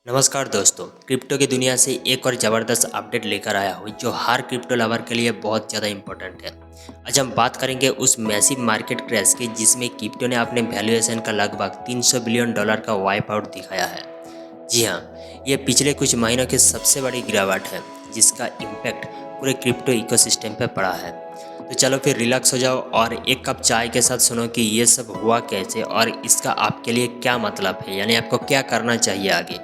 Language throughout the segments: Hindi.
नमस्कार दोस्तों, क्रिप्टो की दुनिया से एक और ज़बरदस्त अपडेट लेकर आया हूँ जो हर क्रिप्टो लवर के लिए बहुत ज़्यादा इम्पोर्टेंट है। आज हम बात करेंगे उस मैसिव मार्केट क्रैश की जिसमें क्रिप्टो ने अपने वैल्यूएशन का लगभग $300 बिलियन का वाइप आउट दिखाया है। जी हाँ, ये पिछले कुछ महीनों की सबसे बड़ी गिरावट है जिसका इम्पैक्ट पूरे क्रिप्टो इकोसिस्टम पर पड़ा है। तो चलो फिर रिलैक्स हो जाओ और एक कप चाय के साथ सुनो कि ये सब हुआ कैसे और इसका आपके लिए क्या मतलब है, यानी आपको क्या करना चाहिए आगे।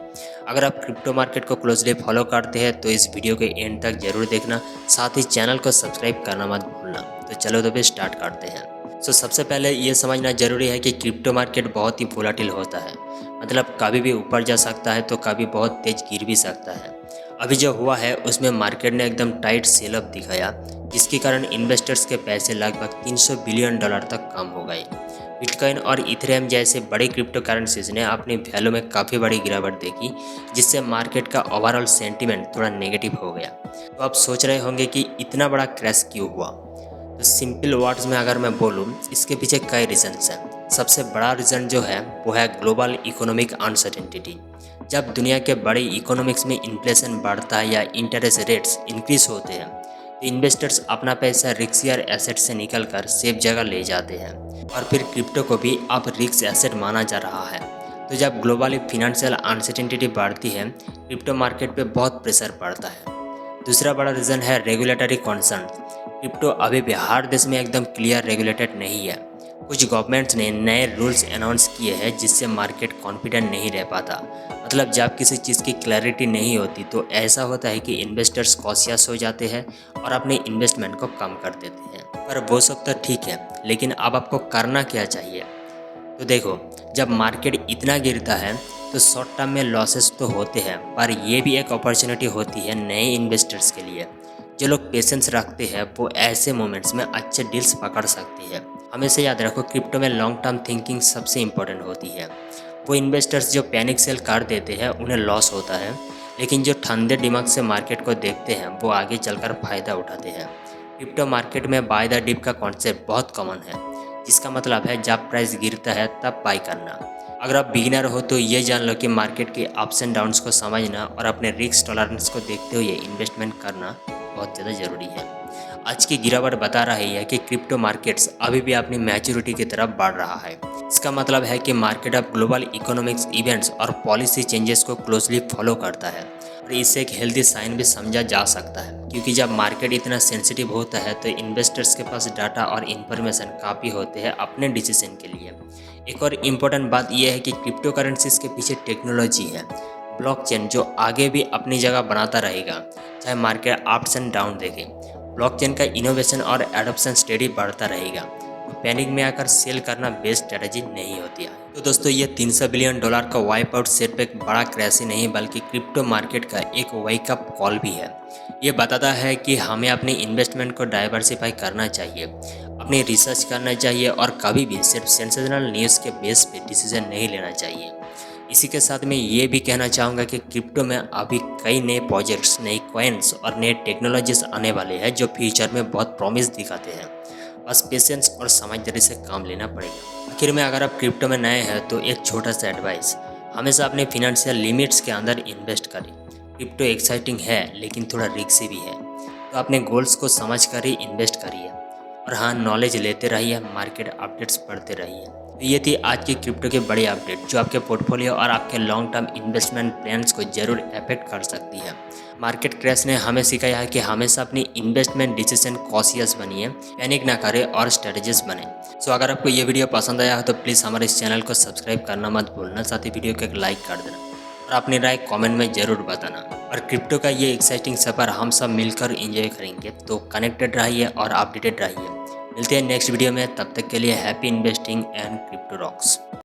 अगर आप क्रिप्टो मार्केट को क्लोजली फॉलो करते हैं तो इस वीडियो के एंड तक जरूर देखना, साथ ही चैनल को सब्सक्राइब करना मत भूलना। तो चलो तो फिर स्टार्ट करते हैं। सबसे पहले ये समझना जरूरी है कि क्रिप्टो मार्केट बहुत ही वोलाटिल होता है, मतलब कभी भी ऊपर जा सकता है तो कभी बहुत तेज गिर भी सकता है। अभी जो हुआ है उसमें मार्केट ने एकदम टाइट सेल अप दिखाया जिसके कारण इन्वेस्टर्स के पैसे लगभग $300 बिलियन तक कम हो गए। बिटकॉइन और इथेरियम जैसे बड़े क्रिप्टो करेंसीज ने अपनी वैल्यू में काफ़ी बड़ी गिरावट देखी जिससे मार्केट का ओवरऑल सेंटीमेंट थोड़ा नेगेटिव हो गया। तो आप सोच रहे होंगे कि इतना बड़ा क्रैश क्यों हुआ। तो सिंपल वर्ड्स में अगर मैं बोलूँ, इसके पीछे कई रीजन्स हैं। सबसे बड़ा रीज़न जो है वो है ग्लोबल इकोनॉमिक अनसर्टेनिटी। जब दुनिया के बड़े इकोनॉमिक्स में इन्फ्लेशन बढ़ता है या इंटरेस्ट रेट्स इंक्रीज होते हैं तो इन्वेस्टर्स अपना पैसा रिस्कियर एसेट से निकल कर सेफ जगह ले जाते हैं और फिर क्रिप्टो को भी अब रिस्क एसेट माना जा रहा है। तो जब ग्लोबली फिनेंशियल अनसर्टेनिटी बढ़ती है क्रिप्टो मार्केट पे बहुत प्रेशर पड़ता है। दूसरा बड़ा रीज़न है रेगुलेटरी कंसर्न। क्रिप्टो अभी भी हर देश में एकदम क्लियर रेगुलेटेड नहीं है। कुछ गवर्नमेंट्स ने नए रूल्स अनाउंस किए हैं जिससे मार्केट कॉन्फिडेंट नहीं रह पाता। मतलब जब किसी चीज़ की क्लैरिटी नहीं होती तो ऐसा होता है कि इन्वेस्टर्स कॉशियस हो जाते हैं और अपने इन्वेस्टमेंट को कम कर देते हैं। पर वो सब तो ठीक है, लेकिन अब आपको करना क्या चाहिए। तो देखो, जब मार्केट इतना गिरता है तो शॉर्ट टर्म में लॉसेस तो होते हैं, पर ये भी एक अपॉर्चुनिटी होती है नए इन्वेस्टर्स के लिए। जो लोग पेशेंस रखते हैं वो ऐसे मोमेंट्स में अच्छे डील्स पकड़ सकते हैं। हमेशा याद रखो, क्रिप्टो में लॉन्ग टर्म थिंकिंग सबसे इम्पोर्टेंट होती है। वो इन्वेस्टर्स जो पैनिक सेल कर देते हैं उन्हें लॉस होता है, लेकिन जो ठंडे दिमाग से मार्केट को देखते हैं वो आगे चलकर फ़ायदा उठाते हैं। क्रिप्टो मार्केट में बाय द डिप का कॉन्सेप्ट बहुत कॉमन है, जिसका मतलब है जब प्राइस गिरता है तब बाय करना। अगर आप बिगिनर हो तो ये जान लो कि मार्केट के अप्स एंड डाउन्स को समझना और अपने रिस्क टॉलरेंस को देखते हुए इन्वेस्टमेंट करना बहुत ज़्यादा ज़रूरी है। आज की गिरावट बता रही है कि क्रिप्टो मार्केट्स अभी भी अपनी मैच्योरिटी की तरफ बढ़ रहा है। इसका मतलब है कि मार्केट अब ग्लोबल इकोनॉमिक्स इवेंट्स और पॉलिसी चेंजेस को क्लोजली फॉलो करता है और इससे एक हेल्दी साइन भी समझा जा सकता है, क्योंकि जब मार्केट इतना सेंसिटिव होता है तो इन्वेस्टर्स के पास डाटा और इन्फॉर्मेशन काफ़ी होते हैं अपने डिसीजन के लिए। एक और इम्पोर्टेंट बात यह है कि क्रिप्टो करेंसीज के पीछे टेक्नोलॉजी है, ब्लॉकचेन, जो आगे भी अपनी जगह बनाता रहेगा चाहे मार्केट अप्स एंड डाउन देखे। ब्लॉकचेन का इनोवेशन और एडॉप्शन स्टडी बढ़ता रहेगा, तो पैनिक में आकर सेल करना बेस्ट स्ट्रेटजी नहीं होती है। तो दोस्तों, ये $300 बिलियन का वाइप आउट सिर्फ एक बड़ा क्रैश ही नहीं बल्कि क्रिप्टो मार्केट का एक वेकअप कॉल भी है। ये बताता है कि हमें अपने इन्वेस्टमेंट को डाइवर्सिफाई करना चाहिए, अपनी रिसर्च करना चाहिए और कभी भी सिर्फ सेंसेशनल न्यूज़ के बेस पे डिसीजन नहीं लेना चाहिए। इसी के साथ मैं ये भी कहना चाहूँगा कि क्रिप्टो में अभी कई नए प्रोजेक्ट्स, नई कॉइन्स और नए टेक्नोलॉजीज आने वाले हैं जो फ्यूचर में बहुत प्रॉमिस दिखाते हैं। बस पेशेंस और समझदारी से काम लेना पड़ेगा। आखिर में अगर आप क्रिप्टो में नए हैं तो एक छोटा सा एडवाइस, हमेशा अपने फिनेंशियल लिमिट्स के अंदर इन्वेस्ट करें। क्रिप्टो एक्साइटिंग है लेकिन थोड़ा रिस्की भी है, तो अपने गोल्स को समझ कर ही इन्वेस्ट करिए। और हाँ, नॉलेज लेते रहिए, मार्केट अपडेट्स पढ़ते रहिए। तो ये थी आज की क्रिप्टो की बड़ी अपडेट जो आपके पोर्टफोलियो और आपके लॉन्ग टर्म इन्वेस्टमेंट प्लान्स को जरूर अफेक्ट कर सकती है। मार्केट क्रैश ने हमें सिखाया है कि हमेशा अपनी इन्वेस्टमेंट डिसीजन कॉशियस बनिए, पैनिक ना करें और स्ट्रेटेजिस्ट बने। सो अगर आपको ये वीडियो पसंद आया हो तो प्लीज़ हमारे इस चैनल को सब्सक्राइब करना मत भूलना, साथ ही वीडियो को एक लाइक कर देना और अपनी राय कमेंट में ज़रूर बताना। और क्रिप्टो का ये एक्साइटिंग सफ़र हम सब मिलकर एंजॉय करेंगे, तो कनेक्टेड रहिए और अपडेटेड रहिए। मिलते हैं नेक्स्ट वीडियो में, तब तक के लिए happy investing and crypto rocks.